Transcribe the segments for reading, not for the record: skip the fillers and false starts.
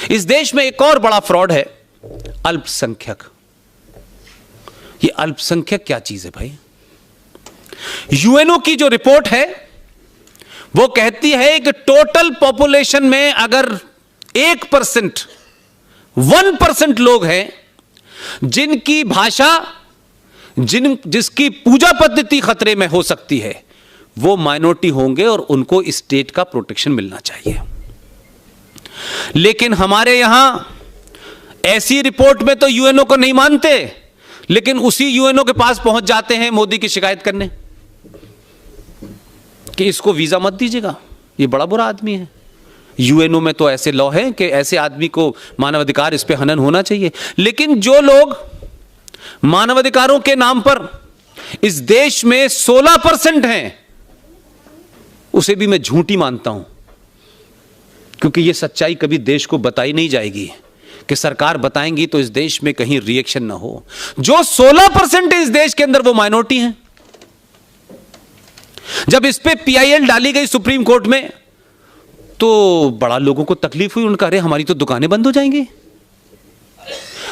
इस देश में एक और बड़ा फ्रॉड है, अल्पसंख्यक। ये अल्पसंख्यक क्या चीज है भाई? यूएनओ की जो रिपोर्ट है वो कहती है कि टोटल पॉपुलेशन में अगर 1%, 1% लोग हैं जिनकी भाषा, जिसकी पूजा पद्धति खतरे में हो सकती है, वो माइनॉरिटी होंगे और उनको स्टेट का प्रोटेक्शन मिलना चाहिए। लेकिन हमारे यहां ऐसी रिपोर्ट में तो यूएनओ को नहीं मानते, लेकिन उसी यूएनओ के पास पहुंच जाते हैं मोदी की शिकायत करने कि इसको वीजा मत दीजिएगा, ये बड़ा बुरा आदमी है। यूएनओ में तो ऐसे लॉ है कि ऐसे आदमी को मानवाधिकार, इस पे हनन होना चाहिए। लेकिन जो लोग मानवाधिकारों के नाम पर इस देश में 16% हैं, उसे भी मैं झूठी मानता हूं, क्योंकि यह सच्चाई कभी देश को बताई नहीं जाएगी कि सरकार बताएंगी तो इस देश में कहीं रिएक्शन ना हो। जो 16% है इस देश के अंदर, वो माइनॉरिटी हैं। जब इस पे पीआईएल डाली गई सुप्रीम कोर्ट में तो बड़ा लोगों को तकलीफ हुई। उनका अरे हमारी तो दुकानें बंद हो जाएंगी।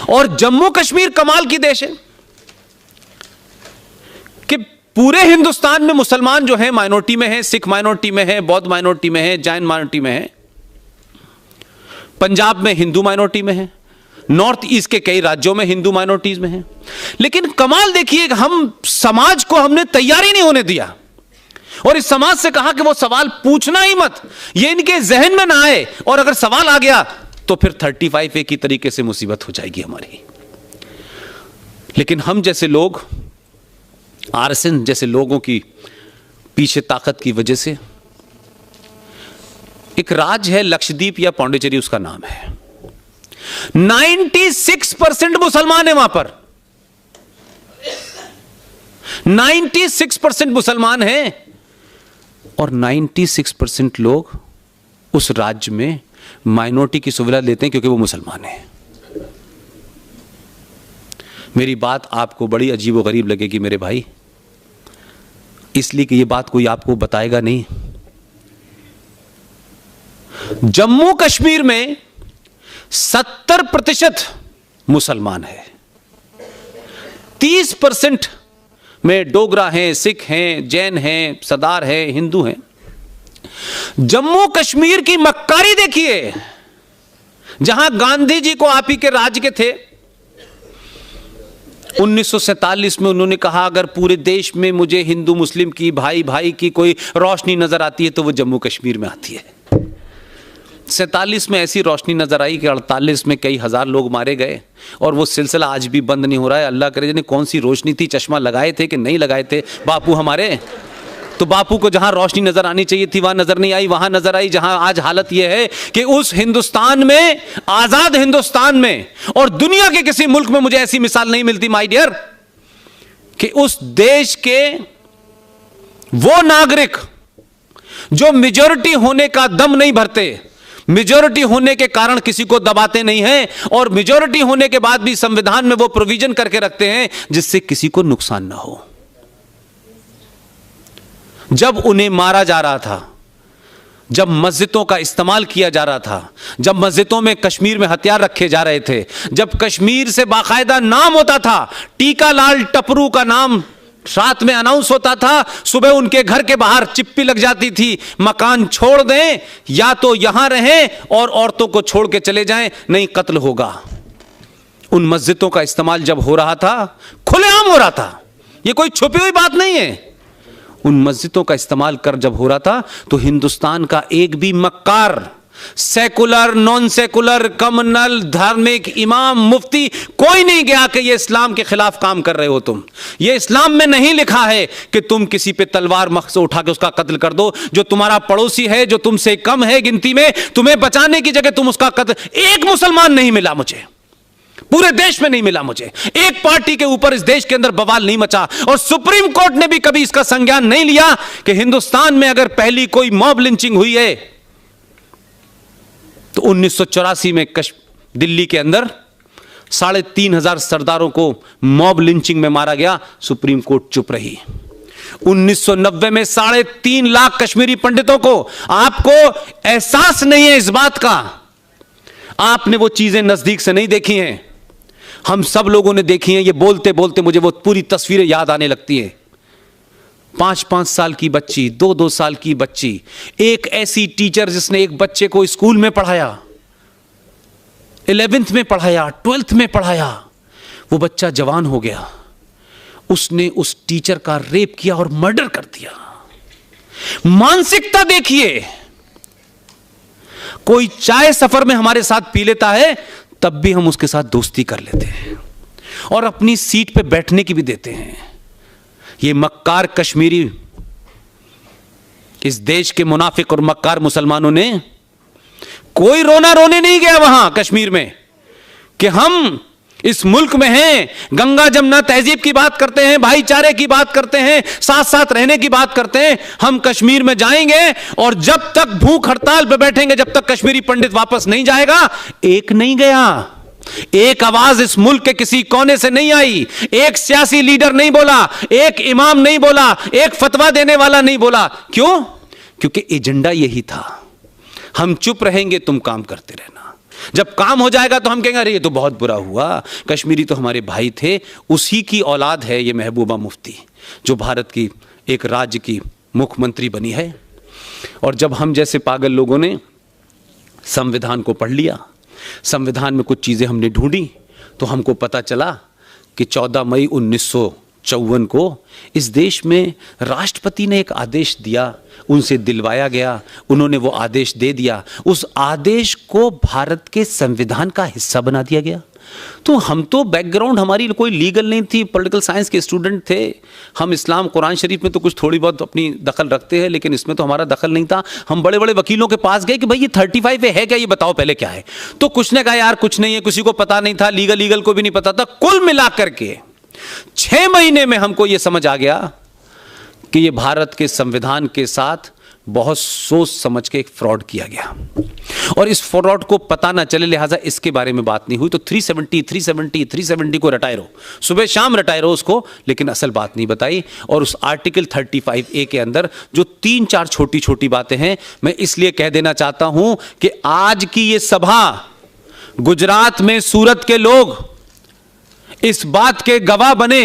और जम्मू कश्मीर कमाल की देश है कि पूरे हिंदुस्तान में मुसलमान जो हैं माइनॉरिटी में हैं, सिख माइनॉरिटी में हैं, बौद्ध माइनॉरिटी में हैं, जैन माइनॉरिटी में हैं, पंजाब में हिंदू माइनॉरिटी में हैं, नॉर्थ ईस्ट के कई राज्यों में हिंदू माइनॉरिटीज में हैं। लेकिन कमाल देखिए, हम समाज को हमने तैयारी नहीं होने दिया और इस समाज से कहा कि वो सवाल पूछना ही मत, ये इनके जहन में ना आए, और अगर सवाल आ गया तो फिर 35A की तरीके से मुसीबत हो जाएगी हमारी। लेकिन हम जैसे लोग, आरएसएन जैसे लोगों की पीछे ताकत की वजह से, एक राज्य है लक्षद्वीप या पौंडीचेरी, उसका नाम है, 96% मुसलमान है वहां पर। 96% मुसलमान हैं और 96% लोग उस राज्य में माइनॉरिटी की सुविधा लेते हैं क्योंकि वो मुसलमान हैं। मेरी बात आपको बड़ी अजीबोगरीब लगेगी मेरे भाई, इसलिए कि ये बात कोई आपको बताएगा नहीं। जम्मू कश्मीर में 70% मुसलमान है, 30% में डोगरा हैं, सिख हैं, जैन हैं, सरदार हैं, हिंदू हैं। जम्मू कश्मीर की मक्कारी देखिए, जहां गांधी जी को आप ही के राज्य के थे। 1947 में उन्होंने कहा अगर पूरे देश में मुझे हिंदू मुस्लिम की, भाई भाई की कोई रोशनी नजर आती है तो वो जम्मू कश्मीर में आती है। 47 में ऐसी रोशनी नजर आई कि 48 में कई हजार लोग मारे गए और वो सिलसिला आज भी बंद नहीं हो रहा है। अल्लाह करे जाने कौन सी रोशनी थी, चश्मा लगाए थे कि नहीं लगाए थे बापू हमारे। तो बापू को जहां रोशनी नजर आनी चाहिए थी वहां नजर नहीं आई, वहां नजर आई जहां आज हालत यह है कि उस हिंदुस्तान में, आजाद हिंदुस्तान में, और दुनिया के किसी मुल्क में मुझे ऐसी मिसाल नहीं मिलती माय डियर, कि उस देश के वो नागरिक जो मेजॉरिटी होने का दम नहीं भरते, मेजॉरिटी होने के कारण किसी को दबाते नहीं हैं, और मेजॉरिटी होने के बाद भी संविधान में वो प्रोविजन करके रखते हैं जिससे किसी को नुकसान ना हो। जब उन्हें मारा जा रहा था, जब मस्जिदों का इस्तेमाल किया जा रहा था, जब मस्जिदों में कश्मीर में हथियार रखे जा रहे थे, जब कश्मीर से बाकायदा नाम होता था, टीका लाल टपरू का नाम रात में अनाउंस होता था, सुबह उनके घर के बाहर चिप्पी लग जाती थी, मकान छोड़ दें या तो यहां रहें और औरतों को छोड़ के चले जाएं, नहीं कत्ल होगा। उन मस्जिदों का इस्तेमाल जब हो रहा था, खुलेआम हो रहा था, यह कोई छुपी हुई बात नहीं है। उन मस्जिदों का इस्तेमाल कर जब हो रहा था तो हिंदुस्तान का एक भी मक्कार, सेकुलर, नॉन सेकुलर, कम्युनल, धार्मिक, इमाम, मुफ्ती, कोई नहीं गया कि ये इस्लाम के खिलाफ काम कर रहे हो तुम। ये इस्लाम में नहीं लिखा है कि तुम किसी पे तलवार मख्स उठा के उसका कत्ल कर दो। जो तुम्हारा पड़ोसी है, जो तुमसे कम है गिनती में, तुम्हें बचाने की जगह तुम उसका कत्ल। एक मुसलमान नहीं मिला मुझे, पूरे देश में नहीं मिला मुझे, एक पार्टी के ऊपर इस देश के अंदर बवाल नहीं मचा, और सुप्रीम कोर्ट ने भी कभी इसका संज्ञान नहीं लिया कि हिंदुस्तान में अगर पहली कोई मॉब लिंचिंग हुई है तो 1984 में दिल्ली के अंदर 3,500 सरदारों को मॉब लिंचिंग में मारा गया, सुप्रीम कोर्ट चुप रही। 1990 में 3.5 लाख कश्मीरी पंडितों को, आपको एहसास नहीं है इस बात का, आपने वो चीजें नजदीक से नहीं देखी हैं, हम सब लोगों ने देखी हैं। ये बोलते बोलते मुझे वो पूरी तस्वीरें याद आने लगती हैं। 5-5 साल की बच्ची, 2-2 साल की बच्ची, एक ऐसी टीचर जिसने एक बच्चे को स्कूल में पढ़ाया, 11th में पढ़ाया, 12th में पढ़ाया, वो बच्चा जवान हो गया, उसने उस टीचर का रेप किया और मर्डर कर दिया। मानसिकता देखिए। कोई चाय सफर में हमारे साथ पी लेता है, तब भी हम उसके साथ दोस्ती कर लेते हैं और अपनी सीट पे बैठने की भी देते हैं। ये मक्कार कश्मीरी, इस देश के मुनाफिक और मक्कार मुसलमानों ने कोई रोना रोने नहीं गया वहां कश्मीर में कि हम इस मुल्क में हैं, गंगा जमुना तहजीब की बात करते हैं, भाईचारे की बात करते हैं, साथ साथ रहने की बात करते हैं। हम कश्मीर में जाएंगे और जब तक भूख हड़ताल पे बैठेंगे, जब तक कश्मीरी पंडित वापस नहीं जाएगा। एक नहीं गया, एक आवाज इस मुल्क के किसी कोने से नहीं आई, एक सियासी लीडर नहीं बोला, एक इमाम नहीं बोला, एक फतवा देने वाला नहीं बोला। क्यों? क्योंकि एजेंडा यही था, हम चुप रहेंगे, तुम काम करते रहना। जब काम हो जाएगा तो हम कहेंगे अरे ये तो बहुत बुरा हुआ, कश्मीरी तो हमारे भाई थे। उसी की औलाद है ये महबूबा मुफ्ती, जो भारत की एक राज्य की मुख्यमंत्री बनी है। और जब हम जैसे पागल लोगों ने संविधान को पढ़ लिया, संविधान में कुछ चीज़ें हमने ढूंढी, तो हमको पता चला कि 14 मई 1954 को इस देश में राष्ट्रपति ने एक आदेश दिया, उनसे दिलवाया गया, उन्होंने वो आदेश दे दिया, उस आदेश को भारत के संविधान का हिस्सा बना दिया गया। तो हम तो बैकग्राउंड हमारी कोई लीगल नहीं थी, पॉलिटिकल साइंस के स्टूडेंट थे हम। इस्लाम कुरान शरीफ में तो कुछ थोड़ी बहुत अपनी दखल रखते हैं, लेकिन इसमें तो हमारा दखल नहीं था। हम बड़े बड़े वकीलों के पास गए कि भाई ये 35 है क्या, ये बताओ पहले क्या है। तो कुछ ने कहा यार कुछ नहीं है, किसी को पता नहीं था, लीगल को भी नहीं पता था। कुल मिलाकर के 6 महीने में हमको ये समझ आ गया कि ये भारत के संविधान के साथ बहुत सोच समझ के एक फ्रॉड किया गया, और इस फ्रॉड को पता ना चले, लिहाजा इसके बारे में बात नहीं हुई। तो 370 को रटाए रहो, सुबह शाम रटाए रहो उसको, लेकिन असल बात नहीं बताई। और उस आर्टिकल 35A के अंदर जो 3-4 छोटी छोटी बातें हैं, मैं इसलिए कह देना चाहता हूं कि आज की ये सभा, गुजरात में सूरत के लोग इस बात के गवाह बने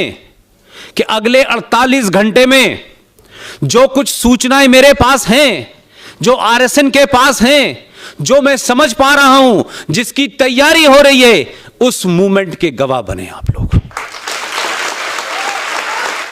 कि अगले 48 घंटे में जो कुछ सूचनाएं मेरे पास हैं, जो RSN के पास हैं, जो मैं समझ पा रहा हूं, जिसकी तैयारी हो रही है, उस मूवमेंट के गवाह बने आप लोग।